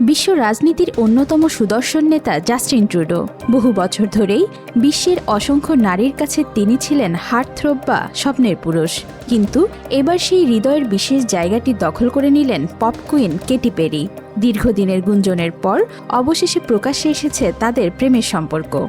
বিশ্ব রাজনীতির অন্যতম সুদর্শন নেতা জাস্টিন ট্রুডো। বহু বছর ধরেই বিশ্বের অসংখ্য নারীর কাছে তিনি ছিলেন হার্টথ্রোব বা স্বপ্নের পুরুষ। কিন্তু এবার সেই হৃদয়ের বিশেষ জায়গাটি দখল করে নিলেন পপ কুইন কেটি পেরি। দীর্ঘদিনের গুঞ্জনের পর অবশেষে প্রকাশ্যে এসেছে তাদের প্রেমের সম্পর্ক।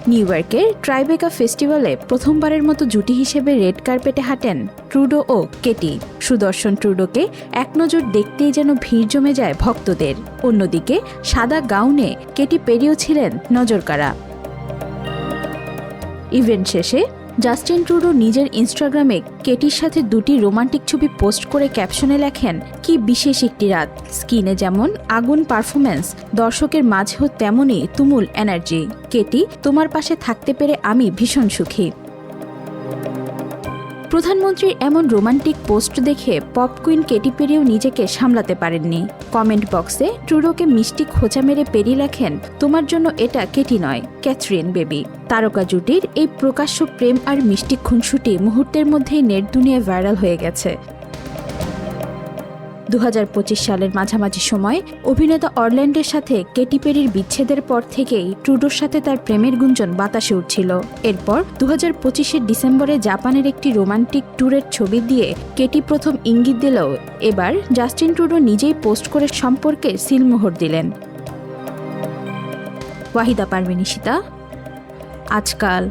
নিউ ইয়র্কের ট্রাইবেকা ফেস্টিভ্যালে প্রথমবারের মতো জুটি হিসেবে রেড কার্পেটে হাঁটেন ট্রুডো ও কেটি। সুদর্শন ট্রুডোকে এক নজর দেখতেই যেন ভিড় জমে যায় ভক্তদের। অন্যদিকে সাদা গাউনে কেটি পেরিও ছিলেন নজরকাড়া। ইভেন্ট শেষে জাস্টিন ট্রুডো নিজের ইনস্টাগ্রামে কেটির সাথে দুটি রোমান্টিক ছবি পোস্ট করে ক্যাপশনে লেখেন, কি বিশেষ একটি রাত। স্ক্রিনে যেমন আগুন পারফরম্যান্স, দর্শকের মাঝেও তেমনই তুমুল এনার্জি। কেটি, তোমার পাশে থাকতে পেরে আমি ভীষণ সুখী। প্রধানমন্ত্রীর এমন রোমান্টিক পোস্ট দেখে পপ কুইন কেটি পেরিও নিজেকে সামলাতে পারেননি। কমেন্ট বক্সে ট্রুডোকে মিষ্টি খোঁচা মেরে পেরি লেখেন, তোমার জন্য এটা কেটি নয়, ক্যাথরিন বেবি। তারকা জুটির এই প্রকাশ্য প্রেম আর মিষ্টি খুনসুটি মুহূর্তের মধ্যেই নেট দুনিয়ায় ভাইরাল হয়ে গেছে। 2025 সালের মাঝামাঝি সময় অভিনেতা অরল্যান্ডোর সাথে কেটি পেরির বিচ্ছেদের পর থেকেই ট্রুডোর সাথে তার প্রেমের গুঞ্জন বাতাসে উঠছিল। এরপর 2025 ডিসেম্বরে জাপানের একটি রোমান্টিক ট্যুরের ছবি দিয়ে কেটি প্রথম ইঙ্গিত দিলেও এবার জাস্টিন ট্রুডো নিজেই পোস্ট করে সম্পর্কে সিলমোহর দিলেন। ওয়াহিদা পারভীন ইশিতা, আজকাল।